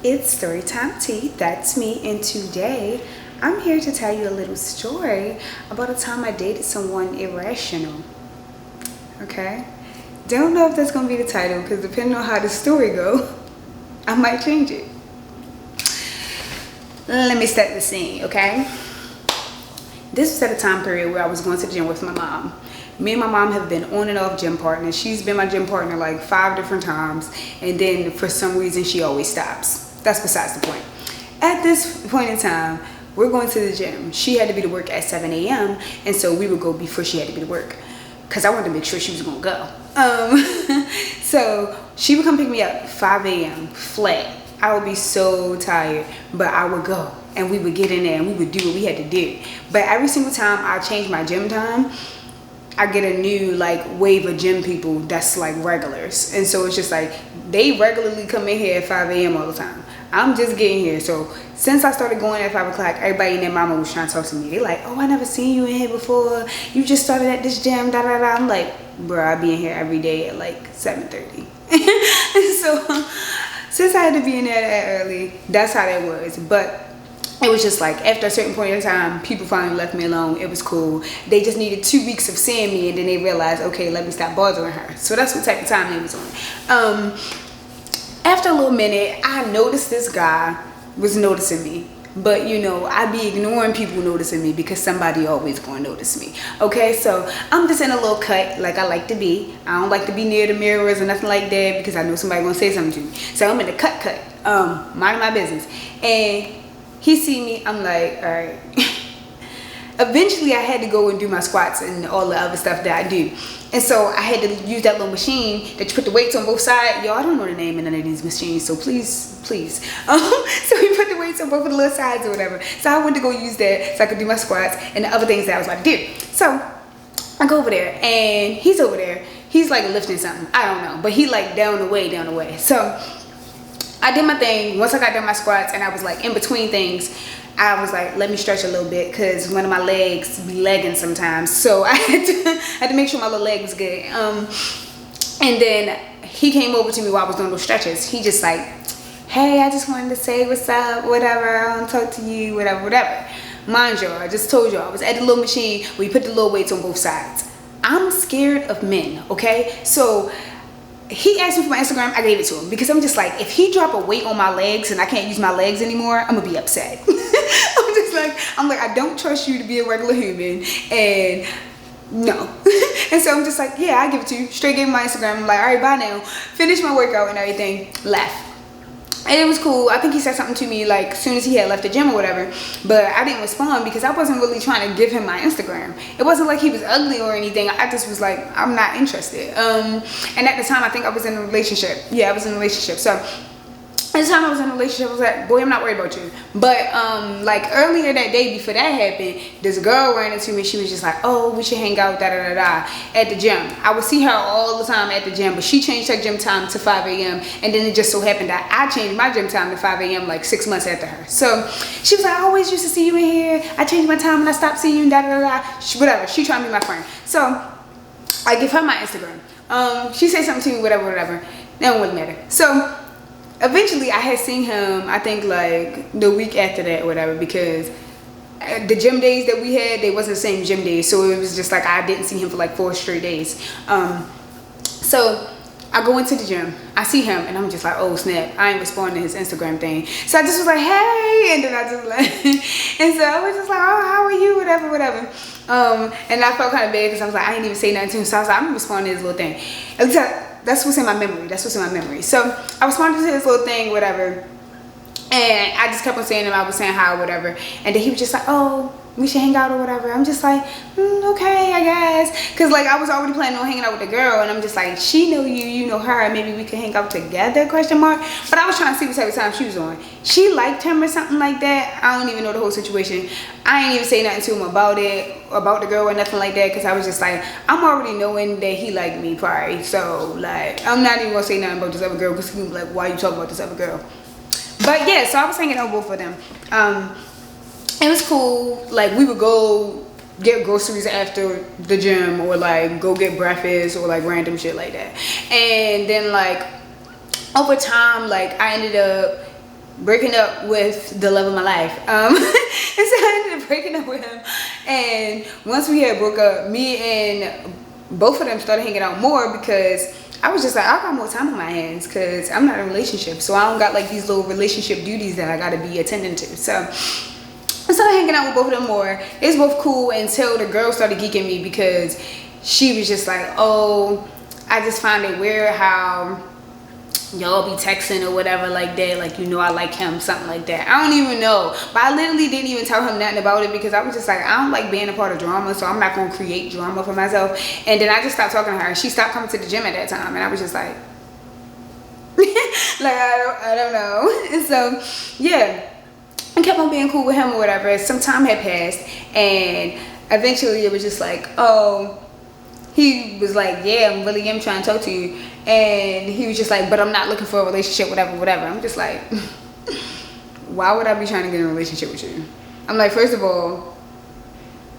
It's Storytime Tea, that's me, and today I'm here to tell you a little story about a time I dated someone irrational. Okay? Don't know if that's gonna be the title because depending on how the story go, I might change it. Let me set the scene, okay? This was at a time period where I was going to the gym with my mom. Me and my mom have been on and off gym partners. She's been my gym partner like 5 different times, and then for some reason she always stops. That's besides the point. At this point in time, we're going to the gym. She had to be to work at 7 a.m. and so we would go before she had to be to work because I wanted to make sure she was gonna go. So she would come pick me up 5 a.m. flat. I would be so tired, but I would go and we would get in there and we would do what we had to do. But every single time I change my gym time, I get a new like wave of gym people that's like regulars. And so it's just like they regularly come in here at 5 a.m. all the time. I'm just getting here. So since I started going at 5 o'clock, everybody and their mama was trying to talk to me. They like, oh, I never seen you in here before. You just started at this gym, da da da. I'm like, bro, I be in here every day at like 7:30. So since I had to be in there that early, that's how that was. But it was just like after a certain point in time, people finally left me alone. It was cool. They just needed 2 weeks of seeing me, and then they realized, okay, let me stop bothering her. So that's what type of time they was on. After a little minute, I noticed this guy was noticing me. But you know, I be ignoring people noticing me because somebody always gonna notice me. Okay, so I'm just in a little cut like I like to be. I don't like to be near the mirrors or nothing like that because I know somebody gonna say something to me. So I'm in the cut, minding my business. And he see me, I'm like, all right. Eventually I had to go and do my squats and all the other stuff that I do. And so I had to use that little machine that you put the weights on both sides. Y'all, I don't know the name of none of these machines, so please. So we put the weights on both of the little sides or whatever. So I went to go use that so I could do my squats and the other things that I was about to do. So I go over there and he's over there. He's like lifting something, I don't know, but he like down the way. So I did my thing. Once I got done my squats and I was like in between things, I was like, let me stretch a little bit because one of my legs be legging sometimes. So I had to make sure my little leg was good. And then he came over to me while I was doing those stretches. He just like, hey, I just wanted to say what's up, whatever. I want to talk to you, whatever. Mind you, I just told you I was at the little machine where you put the little weights on both sides. I'm scared of men, okay? So he asked me for my Instagram, I gave it to him because I'm just like, if he drop a weight on my legs and I can't use my legs anymore, I'm gonna be upset. I'm like, I don't trust you to be a regular human, and no. And so I'm just like, yeah, I give it to you. Straight gave him my Instagram. I'm like, all right, bye now. Finished my workout and everything, left. And it was cool. I think he said something to me like as soon as he had left the gym or whatever, but I didn't respond because I wasn't really trying to give him my Instagram. It wasn't like he was ugly or anything. I just was like, I'm not interested. And at the time I think I was in a relationship. Yeah, I was in a relationship. So at the time I was in a relationship, I was like, boy, I'm not worried about you. But like earlier that day before that happened, this girl ran into me. She was just like, oh, we should hang out, at the gym. I would see her all the time at the gym, but she changed her gym time to 5 a.m. And then it just so happened that I changed my gym time to 5 a.m. like 6 months after her. So she was like, I always used to see you in here. I changed my time when I stopped seeing you, whatever. She trying to be my friend. So I give her my Instagram. She said something to me, whatever. That wouldn't matter. So eventually I had seen him, I think like the week after that or whatever, because the gym days that we had, they wasn't the same gym days. So it was just like I didn't see him for like 4 straight days. So I go into the gym, I see him, and I'm just like, oh snap, I ain't responding to his Instagram thing. So I just was like, hey, and then I just like, and so I was just like, oh, how are you, whatever. And I felt kind of bad because I was like, I didn't even say nothing to him. So I was like, I'm gonna respond to his little thing. At least that's what's in my memory. So I responded to his little thing, whatever. And I just kept on saying him, I was saying hi, whatever. And then he was just like, oh, we should hang out or whatever. I'm just like, okay, I guess. Cause like I was already planning on hanging out with the girl, and I'm just like, she know you, you know her, and maybe we could hang out together, question mark. But I was trying to see what type of time she was on. She liked him or something like that. I don't even know the whole situation. I ain't even say nothing to him about the girl or nothing like that, cause I was just like, I'm already knowing that he liked me probably. So like, I'm not even gonna say nothing about this other girl, cause he was like, why you talking about this other girl? But yeah, so I was hanging out with both of them. It was cool. Like we would go get groceries after the gym, or like go get breakfast, or like random shit like that. And then like over time, like I ended up breaking up with the love of my life. And so I ended up breaking up with him. And once we had broke up, me and both of them started hanging out more because I was just like, I got more time on my hands because I'm not in a relationship. So I don't got like these little relationship duties that I got to be attending to. So I started hanging out with both of them more. It was both cool until the girl started geeking me because she was just like, oh, I just find it weird how y'all be texting or whatever like that, like, you know, I like him, something like that. I don't even know, but I literally didn't even tell him nothing about it because I was just like, I don't like being a part of drama, so I'm not gonna create drama for myself. And then I just stopped talking to her. She stopped coming to the gym at that time, and I was just like like I don't know. And so yeah, I kept on being cool with him or whatever. Some time had passed, and eventually it was just like, oh, he was like, yeah, I really am trying to talk to you. And he was just like, but I'm not looking for a relationship, whatever. I'm just like, why would I be trying to get in a relationship with you? I'm like, first of all,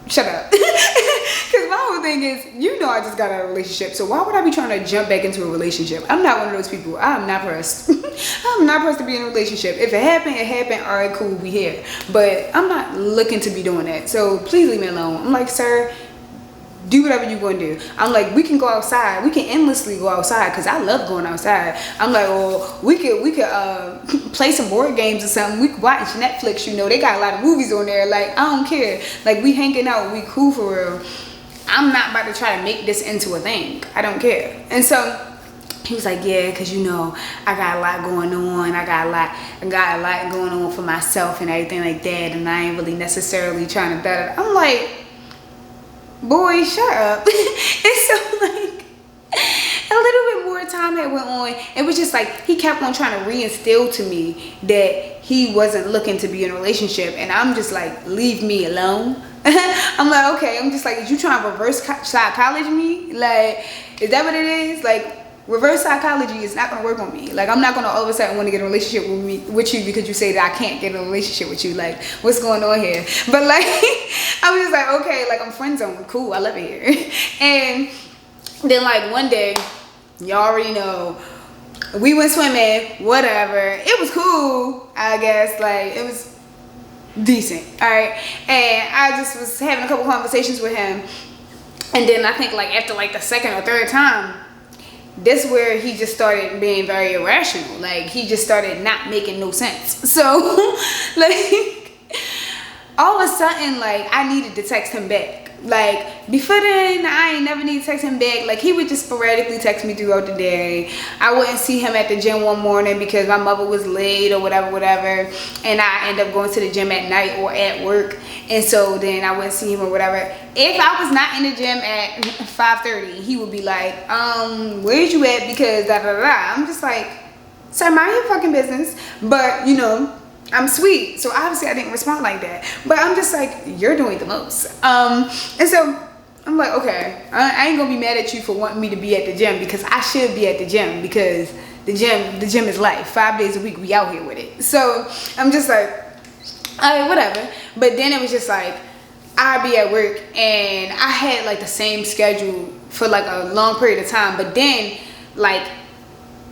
shut up. Because my whole thing is, you know, I just got out of a relationship, so why would I be trying to jump back into a relationship? I'm not one of those people. I'm not pressed. I'm not pressed to be in a relationship. If it happened, it happened. All right, cool, we here. But I'm not looking to be doing that. So please leave me alone. I'm like, sir, do whatever you want to do. I'm like, we can go outside. We can endlessly go outside because I love going outside. I'm like, well, we could play some board games or something. We could watch Netflix. You know, they got a lot of movies on there. Like, I don't care. Like, we hanging out. We cool for real. I'm not about to try to make this into a thing. I don't care. And so he was like, yeah, because, you know, I got a lot going on. I got a lot going on for myself and everything like that. And I ain't really necessarily trying to better. I'm like, boy, shut up. And so like a little bit more time had went on. It was just like he kept on trying to reinstill to me that he wasn't looking to be in a relationship, and I'm just like, leave me alone. I'm like, okay. I'm just like, is you trying to reverse psychology me? Like, is that what it is? Like, reverse psychology is not gonna work on me. Like, I'm not gonna all of a sudden want to get in a relationship with you because you say that I can't get in a relationship with you. Like, what's going on here? But like, I was just like, okay, like, I'm friend zone, cool, I love it here. And then like one day, y'all already know, we went swimming, whatever. It was cool, I guess. Like, it was decent, all right. And I just was having a couple conversations with him, and then I think like after like the second or third time, this where he just started being very irrational. Like, he just started not making no sense. So like all of a sudden, like, I needed to text him back. Like, before then, I ain't never need to text him back. Like, he would just sporadically text me throughout the day. I wouldn't see him at the gym one morning because my mother was late or whatever. And I end up going to the gym at night or at work. And so then I wouldn't see him or whatever. If I was not in the gym at 5:30, he would be like, where's you at? Because da da da. I'm just like, sir, mind your fucking business. But, you know, I'm sweet, so obviously I didn't respond like that. But I'm just like, you're doing the most. And so I'm like, okay, I ain't gonna be mad at you for wanting me to be at the gym, because I should be at the gym, because the gym is life. 5 days a week, we out here with it. So I'm just like, all right, whatever. But then it was just like, I'd be at work and I had like the same schedule for like a long period of time. But then like,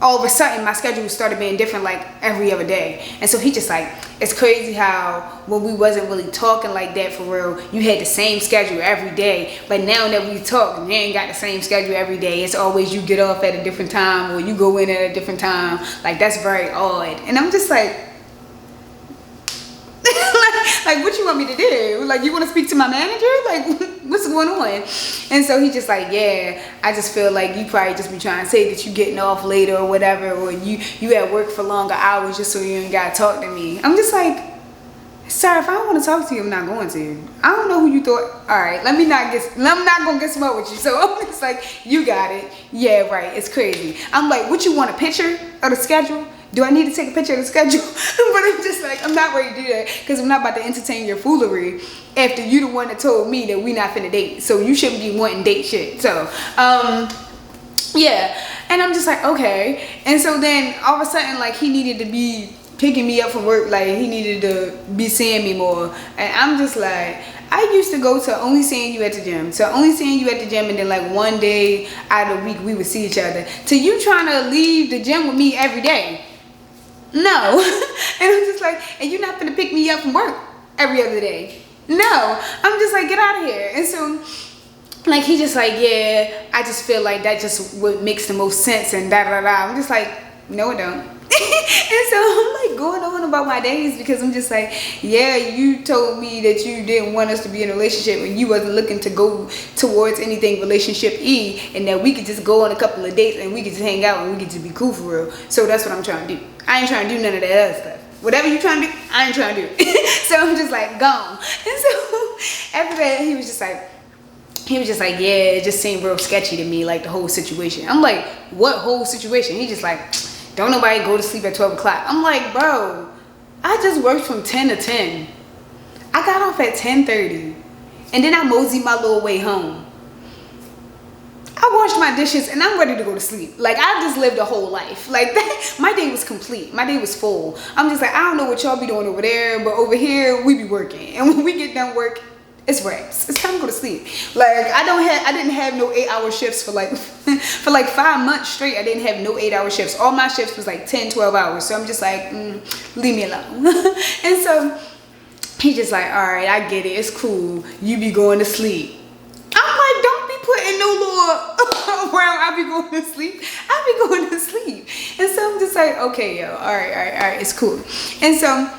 all of a sudden my schedule started being different like every other day. And so he just like, it's crazy how when we wasn't really talking like that for real, you had the same schedule every day. But now that we talk, you ain't got the same schedule every day. It's always you get off at a different time or you go in at a different time. Like, that's very odd. And I'm just like, like, what you want me to do? Like, you want to speak to my manager? Like, what's going on? And so he just like, yeah, I just feel like you probably just be trying to say that you getting off later or whatever, or you at work for longer hours just so you ain't gotta talk to me. I'm just like, sir, if I don't want to talk to you, I'm not going to. I don't know who you thought. All right, I'm not gonna get smart with you. So I'm just like, you got it. Yeah, right. It's crazy. I'm like, what, you want a picture of the schedule? Do I need to take a picture of the schedule? But I'm just like, I'm not ready to do that, because I'm not about to entertain your foolery after you the one that told me that we not finna date. So you shouldn't be wanting date shit. So, yeah. And I'm just like, okay. And so then all of a sudden, like, he needed to be picking me up from work. Like, he needed to be seeing me more. And I'm just like, I used to go to only seeing you at the gym. So only seeing you at the gym, and then like one day out of the week we would see each other. To you trying to leave the gym with me every day. No. And I'm just like, and you're not gonna pick me up from work every other day. No, I'm just like, get out of here. And so, like, he just like, yeah, I just feel like that just what makes the most sense and da da da. I'm just like, no, it don't. And so I'm like going on about my days because I'm just like, yeah, you told me that you didn't want us to be in a relationship and you wasn't looking to go towards anything relationship-y, and that we could just go on a couple of dates and we could just hang out and we could just be cool for real. So that's what I'm trying to do. I ain't trying to do none of that other stuff. Whatever you trying to do, I ain't trying to do it. So I'm just like, gone. And so after that, he was just like, yeah, it just seemed real sketchy to me, like the whole situation. I'm like, what whole situation? He just like, don't nobody go to sleep at 12 o'clock. I'm like, bro, I just worked from 10 to 10. I got off at 10:30. And then I moseyed my little way home. I washed my dishes and I'm ready to go to sleep. Like, I just lived a whole life. Like, that, my day was complete. My day was full. I'm just like, I don't know what y'all be doing over there, but over here, we be working. And when we get done work, it's wraps. It's time to go to sleep. Like, I didn't have no 8-hour shifts for like 5 months straight. I didn't have no 8-hour shifts. All my shifts was like 10, 12 hours. So I'm just like, leave me alone. And so he just like, all right, I get it. It's cool. You be going to sleep. I'm like, don't be putting no law around I be going to sleep. I be going to sleep. And so I'm just like, okay, yo, all right, it's cool. And so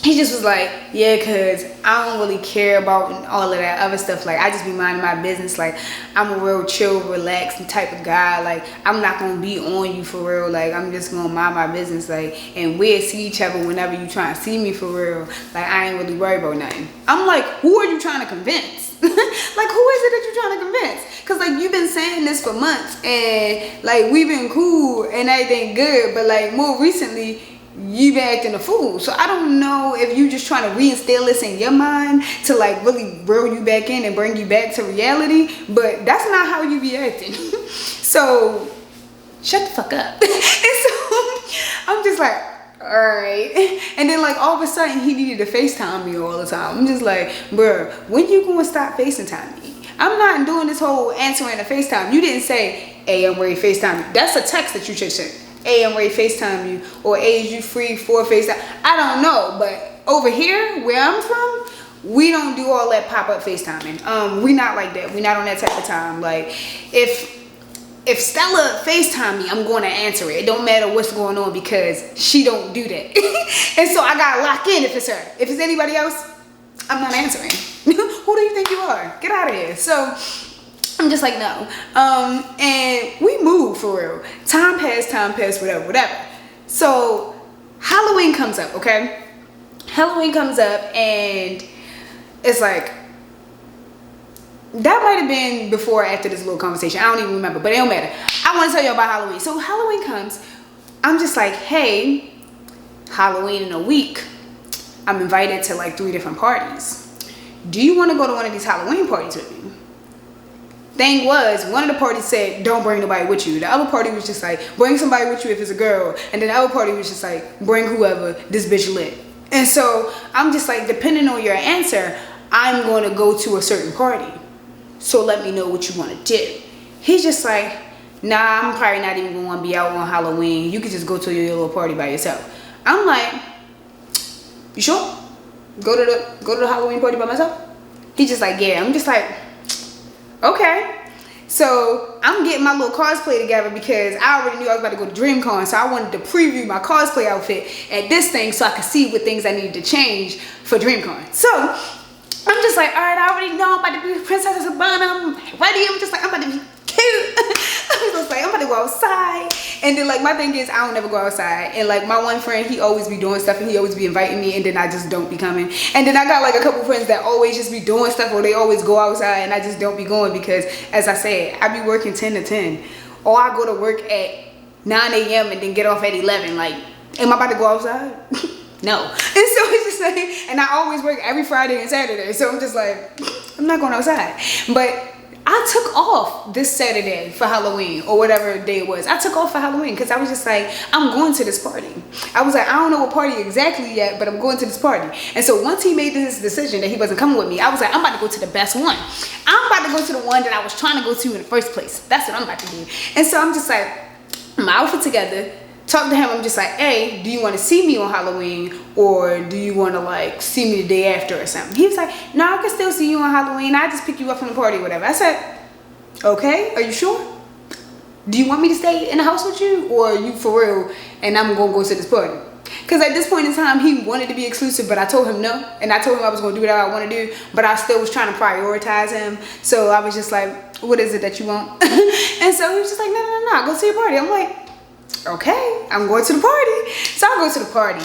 he just was like, yeah, cause I don't really care about all of that other stuff. Like, I just be minding my business. Like, I'm a real chill, relaxed type of guy. Like, I'm not gonna be on you for real. Like, I'm just gonna mind my business. Like, and we'll see each other whenever you try to see me for real. Like, I ain't really worried about nothing. I'm like, who are you trying to convince? Like, who is it that you're trying to convince? Cause like, you've been saying this for months and like, we've been cool and everything good, but like more recently, you been acting a fool. So I don't know if you just trying to reinstill this in your mind to like really reel you back in and bring you back to reality, but that's not how you be acting. So shut the fuck up. And so I'm just like, all right. And then like all of a sudden he needed to FaceTime me all the time. I'm just like, bruh, when you gonna stop FaceTime me? I'm not doing this whole answering a FaceTime. You didn't say, hey, I'm ready to FaceTime you. That's a text that you should send. Hey, I'm ready to FaceTime you. Or hey, is you free for FaceTime? I don't know, but over here where I'm from, we don't do all that pop-up FaceTiming. We not like that. We not on that type of time. Like, if Stella FaceTime me, I'm going to answer it. It don't matter what's going on because she don't do that. And so I gotta lock in if it's her. If it's anybody else, I'm not answering. Who do you think you are? Get out of here. So I'm just like, no. And we moved for real. Time passed, whatever. So Halloween comes up, okay? Halloween comes up and it's like, that might have been before or after this little conversation. I don't even remember, but it don't matter. I want to tell you about Halloween. So Halloween comes. I'm just like, hey, Halloween in a week. I'm invited to like 3 different parties. Do you want to go to one of these Halloween parties with me? Thing was, one of the parties said, don't bring nobody with you. The other party was just like, bring somebody with you if it's a girl. And then the other party was just like, bring whoever, this bitch lit. And so I'm just like, depending on your answer, I'm going to go to a certain party. So let me know what you want to do. He's just like, nah, I'm probably not even going to be out on Halloween. You can just go to your little party by yourself. I'm like, you sure? Go to the Halloween party by myself? He's just like, yeah. I'm just like, okay. So I'm getting my little cosplay together because I already knew I was about to go to DreamCon. So I wanted to preview my cosplay outfit at this thing so I could see what things I needed to change for DreamCon. So I'm just like, all right, I already know I'm about to be Princess Sabana. I'm ready. I'm just like, I'm about to be cute. I'm just like, I'm about to go outside. And then like my thing is, I don't never go outside. And like my one friend, he always be doing stuff and he always be inviting me, and then I just don't be coming. And then I got like a couple friends that always just be doing stuff, or they always go outside and I just don't be going because, as I said, I be working 10 to 10. Or I go to work at 9 a.m. and then get off at 11. Like, am I about to go outside? No. And so it's just like, and I always work every Friday and Saturday. So I'm just like, I'm not going outside. But I took off this Saturday for Halloween, or whatever day it was. I took off for Halloween because I was just like, I'm going to this party. I was like, I don't know what party exactly yet, but I'm going to this party. And so once he made this decision that he wasn't coming with me, I was like, I'm about to go to the best one. I'm about to go to the one that I was trying to go to in the first place. That's what I'm about to do. And so I'm just like, my outfit together, talk to him. I'm just like, hey, do you want to see me on Halloween, or do you want to like see me the day after or something? He was like, no, I can still see you on Halloween. I just pick you up from the party or whatever. I said, okay, are you sure? Do you want me to stay in the house with you, or are you for real and I'm gonna go to this party? Because at this point in time, he wanted to be exclusive, but I told him no, and I told him I was gonna do whatever I want to do, but I still was trying to prioritize him. So I was just like, what is it that you want? And so he was just like, no, go to your party. I'm like, okay, I'm going to the party. So I go to the party.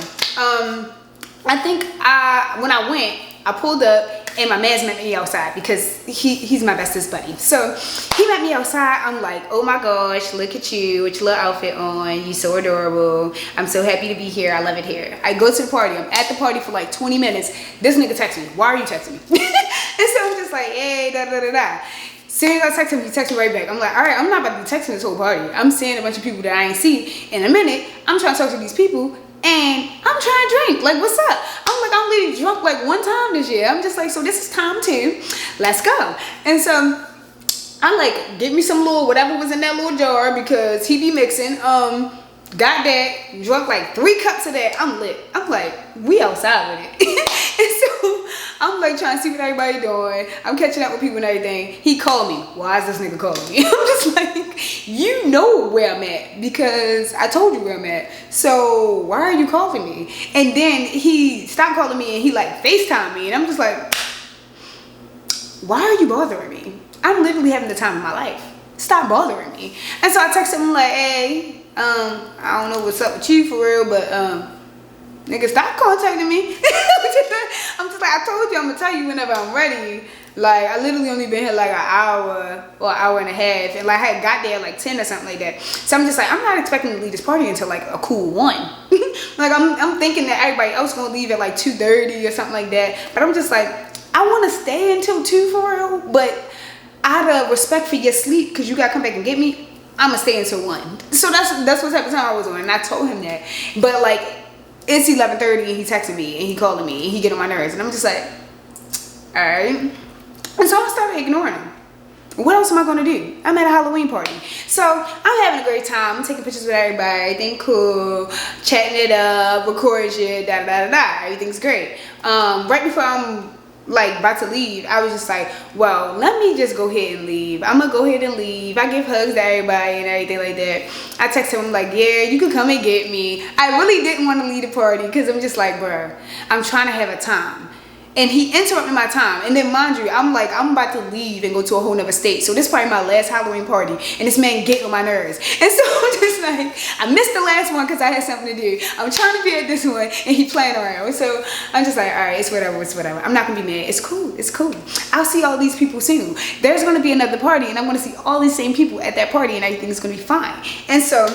I think when I went, I pulled up and my man's met me outside because he's my bestest buddy. So he met me outside. I'm like, oh my gosh, look at you with your little outfit on. You so adorable. I'm so happy to be here. I love it here. I go to the party. I'm at the party for like 20 minutes. This nigga texts me. Why are you texting me? And so I'm just like, hey, da da da da. As soon as I text him, he texts me right back. I'm like, all right, I'm not about to be texting this whole party. I'm seeing a bunch of people that I ain't see in a minute. I'm trying to talk to these people and I'm trying to drink. Like, what's up? I'm like, I only drunk like one time this year. I'm just like, so this is time 2. Let's go. And so I like, give me some little whatever was in that little jar because he be mixing. Got that, drunk like 3 cups of that. I'm lit. I'm like, we outside with it. And so I'm like trying to see what everybody doing. I'm catching up with people and everything. He called me. Why is this nigga calling me? I'm just like, you know where I'm at because I told you where I'm at. So why are you calling me? And then he stopped calling me and he like FaceTimed me. And I'm just like, why are you bothering me? I'm literally having the time of my life. Stop bothering me. And so I texted him like, hey, I don't know what's up with you for real, but nigga, stop contacting me. I'm just like, I told you I'm gonna tell you whenever I'm ready. Like, I literally only been here like an hour or an hour and a half, and like I had got there at like 10 or something like that. So I'm just like, I'm not expecting to leave this party until like a cool 1. Like I'm thinking that everybody else gonna leave at like 2:30 or something like that. But I'm just like, I want to stay until 2 for real, but out of respect for your sleep, because you gotta come back and get me, I'm gonna stay until 1. So that's what type of time I was on, and I told him that. But like, it's 11:30 and he texted me and he calling me and he get on my nerves, and I'm just like, all right. And so I started ignoring him. What else am I gonna do? I'm at a Halloween party, so I'm having a great time. I'm taking pictures with everybody, everything cool, chatting it up, record shit, da da da da. Everything's great. Right before I'm like about to leave, I was just like, well, let me just go ahead and leave. I'm gonna go ahead and leave. I give hugs to everybody and everything like that. I texted him like, yeah, you can come and get me. I really didn't want to leave the party because I'm just like, bruh, I'm trying to have a time. And he interrupted my time. And then mind you, I'm like, I'm about to leave and go to a whole nother state. So this is probably my last Halloween party. And this man getting on my nerves. And so I'm just like, I missed the last one because I had something to do. I'm trying to be at this one and he playing around. So I'm just like, all right, it's whatever, it's whatever. I'm not going to be mad. It's cool. It's cool. I'll see all these people soon. There's going to be another party and I'm going to see all these same people at that party and everything's going to be fine. And so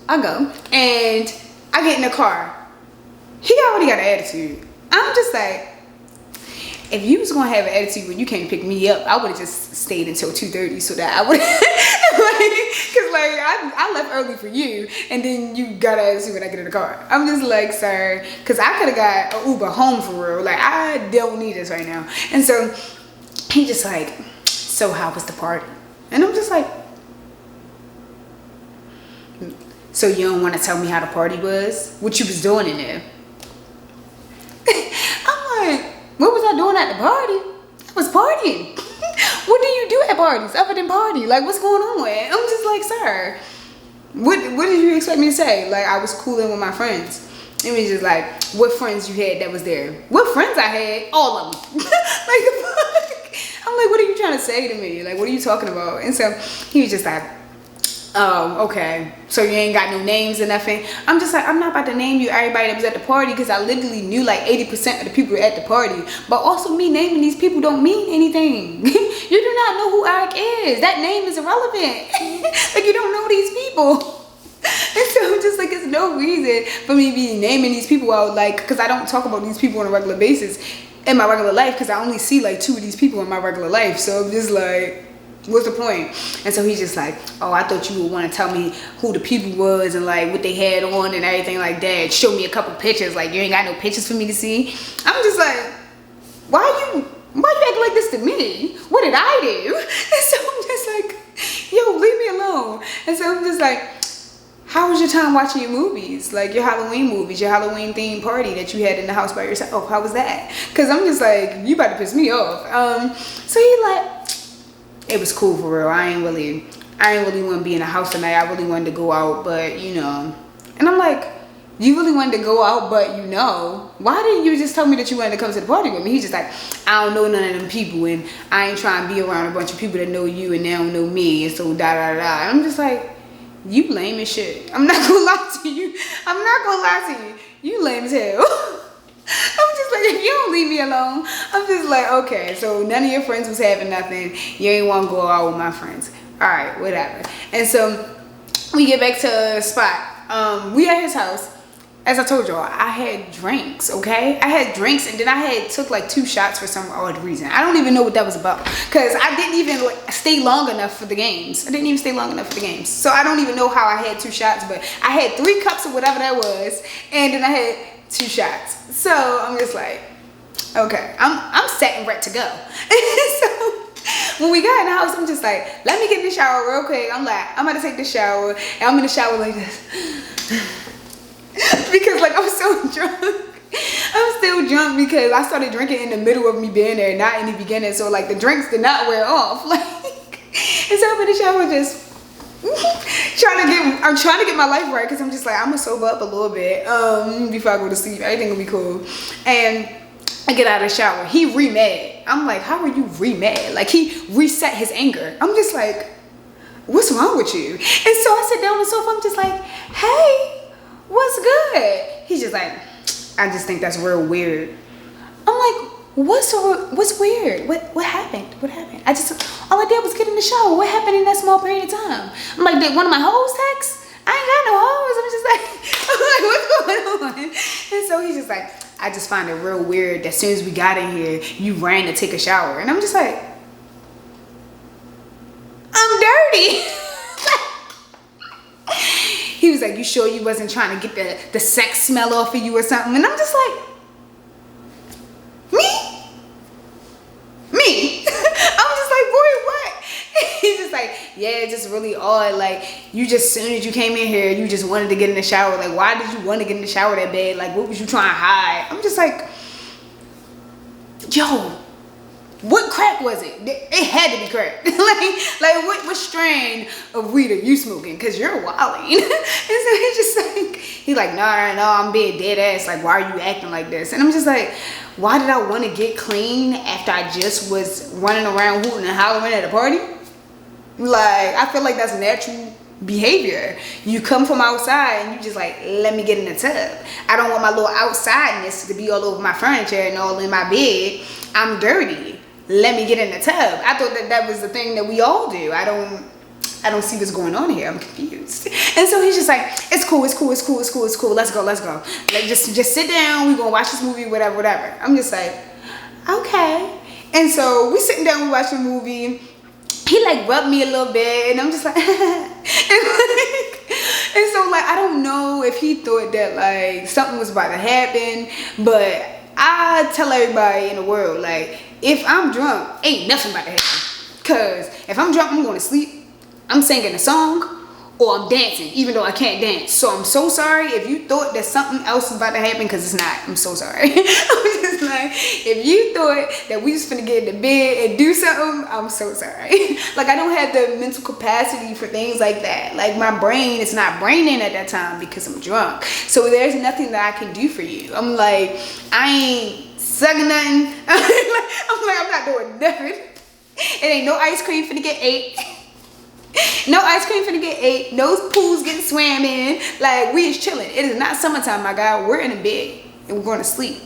I go and I get in the car. He already got an attitude. I'm just like, if you was gonna have an attitude when you came pick me up, I would have just stayed until 2:30 so that I would, cause like I left early for you, and then you got an attitude when I get in the car. I'm just like, sir, cause I could have got an Uber home for real. Like I don't need this right now. And so he just like, so how was the party? And I'm just like, so you don't want to tell me how the party was? What you was doing in there? I'm like, what was I doing at the party? I was partying. What do you do at parties other than party? Like, what's going on? I'm just like, sir, what did you expect me to say? Like, I was cooling with my friends. It was just like, what friends you had that was there? What friends I had? All of them. Like, the fuck? I'm like, what are you trying to say to me? Like, what are you talking about? And so he was just like, oh, okay, so you ain't got no names or nothing. I'm just like, I'm not about to name you everybody that was at the party because I literally knew like 80% of the people at the party. But also me naming these people don't mean anything. You do not know who Eric is. That name is irrelevant. Like, you don't know these people. And so I'm just like, it's no reason for me to be naming these people out, like, because I don't talk about these people on a regular basis in my regular life because I only see like 2 of these people in my regular life. So I'm just like, what's the point? And so he's just like, oh, I thought you would want to tell me who the people was and like what they had on and everything like that. Show me a couple pictures. Like, you ain't got no pictures for me to see. I'm just like, why you acting like this to me? What did I do? And so I'm just like, yo, leave me alone. And so I'm just like, how was your time watching your movies? Like your Halloween movies, your Halloween themed party that you had in the house by yourself. How was that? Because I'm just like, you about to piss me off. So he like, it was cool for real. I ain't really want to be in the house tonight. I really wanted to go out, but you know. And I'm like, you really wanted to go out, but you know, why didn't you just tell me that you wanted to come to the party with me? He's just like, I don't know none of them people, and I ain't trying to be around a bunch of people that know you and they don't know me, and so da da da. And I'm just like, you lame as shit. I'm not gonna lie to you. You lame as hell. I'm just like, if you don't leave me alone, I'm just like, okay, so none of your friends was having nothing. You ain't want to go out with my friends. All right, whatever. And so we get back to the spot. We at his house. As I told y'all, I had drinks, okay? I had drinks, and then I took like 2 shots for some odd reason. I don't even know what that was about, because I didn't even stay long enough for the games. So I don't even know how I had 2 shots, but I had 3 cups of whatever that was, and then I had 2 shots. So I'm just like, okay, I'm set and ready to go. So when we got in the house, I'm just like, let me get in the shower real quick. I'm like, I'm about to take the shower, and I'm in the shower like this. Because like I was so drunk. I'm still drunk because I started drinking in the middle of me being there, not in the beginning. So like the drinks did not wear off. Like, and so I'm in the shower just I'm trying to get my life right, because I'm just like, I'm gonna sober up a little bit before I go to sleep. Everything will be cool. And I get out of the shower. He re-mad. I'm like, how are you re-mad? Like he reset his anger. I'm just like, what's wrong with you? And so I sit down on the sofa. I'm just like, hey, what's good? He's just like, I just think that's real weird. I'm like, what's weird? What happened? All I did was get in the shower. What happened in that small period of time? I'm like, did one of my hoes text? I ain't got no hoes. I'm just like, what's going on? And so he's just like, I just find it real weird that as soon as we got in here, you ran to take a shower. And I'm just like, I'm dirty. He was like, you sure you wasn't trying to get the sex smell off of you or something? And I'm just like, me? I'm just like, boy, what? He's just like, yeah, it's just really odd. Like, you just, soon as you came in here, you just wanted to get in the shower. Like, why did you want to get in the shower that bad? Like, what was you trying to hide? I'm just like, yo, what crack was it? It had to be crack. like what strain of weed are you smoking? Because you're wilding. And so he's just like, he's like, no, I'm being dead ass. Like, why are you acting like this? And I'm just like, why did I want to get clean after I just was running around hooting and hollering at a party? Like, I feel like that's natural behavior. You come from outside and you just like, let me get in the tub. I don't want my little outsideness to be all over my furniture and all in my bed. I'm dirty. Let me get in the tub. I thought that was the thing that we all do. I don't see what's going on here. I'm confused. And so he's just like, it's cool. Let's go. Like, just sit down. We're gonna watch this movie, whatever. I'm just like, okay. And so we sitting down, we watching the movie. He like rubbed me a little bit, and I'm just like, and so like, I don't know if he thought that like something was about to happen, but I tell everybody in the world, like, if I'm drunk, ain't nothing about to happen. Cause if I'm drunk, I'm going to sleep, I'm singing a song, or I'm dancing, even though I can't dance. So I'm so sorry if you thought that something else was about to happen, because it's not. I'm so sorry. I'm just like, if you thought that we just finna get in the bed and do something, I'm so sorry. Like, I don't have the mental capacity for things like that. Like, my brain is not braining at that time because I'm drunk. So there's nothing that I can do for you. I'm like, I ain't sucking nothing. I'm not doing nothing. It ain't no ice cream finna get ate. No ice cream finna get ate. No pools getting swam in. Like, we is chilling. It is not summertime, my guy. We're in a bed and we're going to sleep.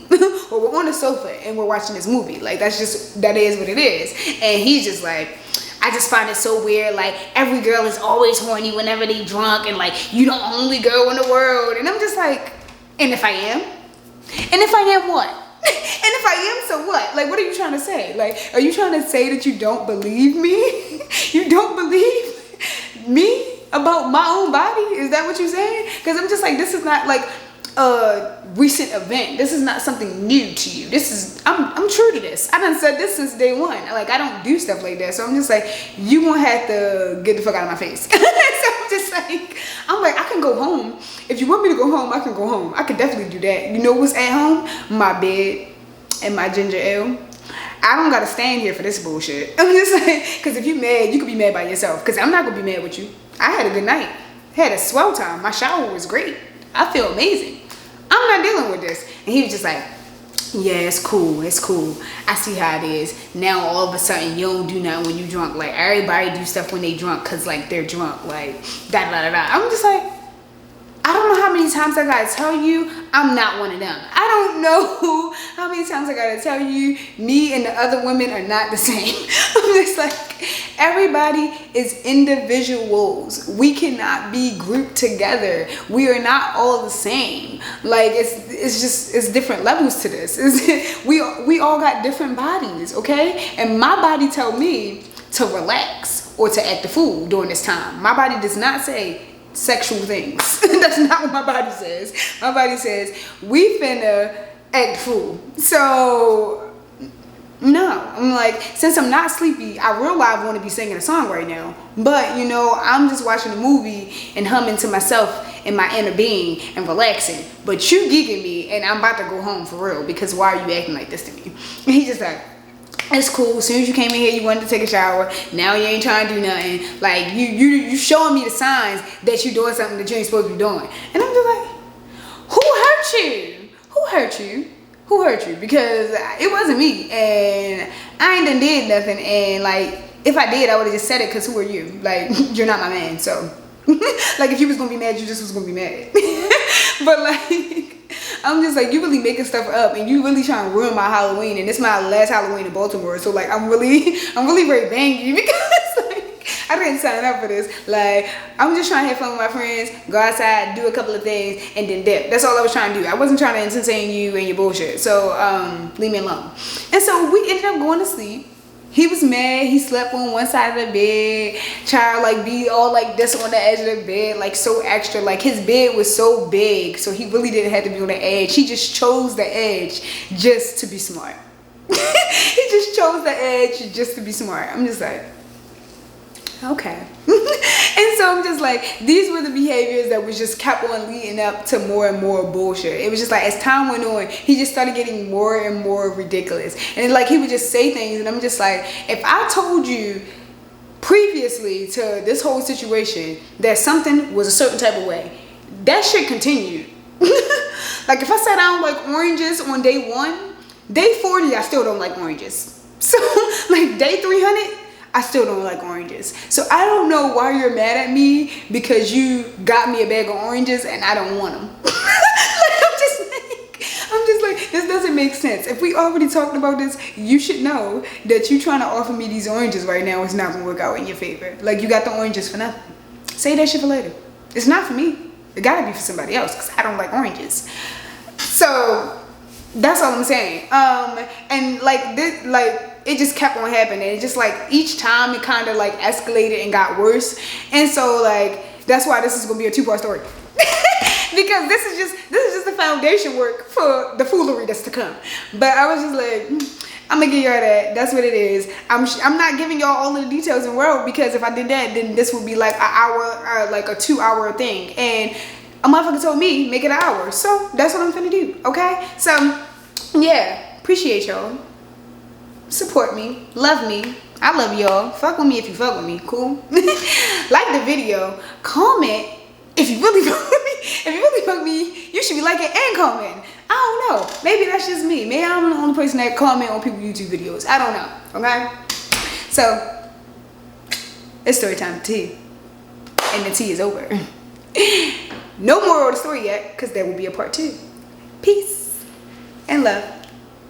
Or we're on the sofa and we're watching this movie. Like, that is what it is. And he's just like, I just find it so weird. Like, every girl is always horny whenever they drunk, and like, you the only girl in the world. And I'm just like, and if I am? And if I am what? And if I am, so what? Like, what are you trying to say? Like, are you trying to say that you don't believe me? You don't believe me about my own body? Is that what you're saying? Because I'm just like, this is not like, a recent event. This is not something new to you. I'm true to this. I done said this since day one. Like, I don't do stuff like that. So I'm just like, you won't have to get the fuck out of my face. So I'm just like, I can go home. If you want me to go home, I can go home. I can definitely do that. You know what's at home? My bed and my ginger ale. I don't gotta stand here for this bullshit. I'm just like, because if you mad, you could be mad by yourself. Because I'm not gonna be mad with you. I had a good night. Had a swell time. My shower was great. I feel amazing. I'm not dealing with this. And he was just like, yeah, it's cool. It's cool. I see how it is. Now all of a sudden you don't do nothing when you drunk. Like, everybody do stuff when they drunk because, like, they're drunk. Like, da-da-da-da. I'm just like, I don't know how many times I gotta tell you I'm not one of them. I don't know how many times I gotta tell you me and the other women are not the same. I'm just like, everybody is individuals. We cannot be grouped together. We are not all the same. Like, it's different levels to this. We all got different bodies, okay? And my body tell me to relax or to act a fool during this time. My body does not say sexual things. That's not what my body says. My body says we finna act fool. So no, I'm like, since I'm not sleepy, I real live want to be singing a song right now, but you know, I'm just watching a movie and humming to myself in my inner being and relaxing. But you geeking me and I'm about to go home for real, because why are you acting like this to me? And he just like, it's cool. As soon as you came in here, you wanted to take a shower. Now you ain't trying to do nothing. Like, you showing me the signs that you doing something that you ain't supposed to be doing. And I'm just like, who hurt you? Who hurt you? Who hurt you? Because it wasn't me, and I ain't done did nothing. And like, if I did, I would have just said it. Cause who are you? Like, you're not my man. So, like, if you was gonna be mad, you just was gonna be mad. But like, I'm just like, you really making stuff up, and you really trying to ruin my Halloween, and it's my last Halloween in Baltimore. So like, I'm really very bangy because like, I didn't sign up for this. Like, I'm just trying to have fun with my friends, go outside, do a couple of things, and then dip. That's all I was trying to do. I wasn't trying to entertain you and your bullshit. So leave me alone. And so we ended up going to sleep. He was mad. He slept on one side of the bed, trying to like be all like this on the edge of the bed, like so extra. Like, his bed was so big, so he really didn't have to be on the edge. He just chose the edge just to be smart. He just chose the edge just to be smart. I'm just like, okay. And so I'm just like, these were the behaviors that was just kept on leading up to more and more bullshit. It was just like, as time went on, he just started getting more and more ridiculous. And like, he would just say things, and I'm just like, if I told you previously to this whole situation that something was a certain type of way, that shit continued. Like, if I said I don't like oranges on day 1, day 40, I still don't like oranges. So like, day 300, I still don't like oranges. So I don't know why you're mad at me because you got me a bag of oranges and I don't want them. Like, I'm just like, this doesn't make sense. If we already talked about this, you should know that you trying to offer me these oranges right now is not gonna work out in your favor. Like, you got the oranges for nothing. Say that shit for later. It's not for me. It gotta be for somebody else because I don't like oranges. So that's all I'm saying. And like this, like, it just kept on happening. It just like, each time it kind of like escalated and got worse. And so like, that's why this is gonna be a 2-part story. Because this is just the foundation work for the foolery that's to come. But I was just like, I'm gonna give y'all that. That's what it is. I'm not giving y'all all of the details in the world, because if I did that, then this would be like an hour, like a 2-hour thing. And a motherfucker told me make it an hour. So that's what I'm finna do. Okay? So yeah, appreciate y'all. Support me, love me. I love y'all. Fuck with me if you fuck with me. Cool. Like the video, comment if you really fuck with me. If you really fuck with me, you should be liking and commenting. I don't know. Maybe that's just me. Maybe I'm the only person that comment on people's YouTube videos. I don't know. Okay. So it's story time for tea, and the tea is over. No more of the story yet, because there will be a part 2. Peace and love.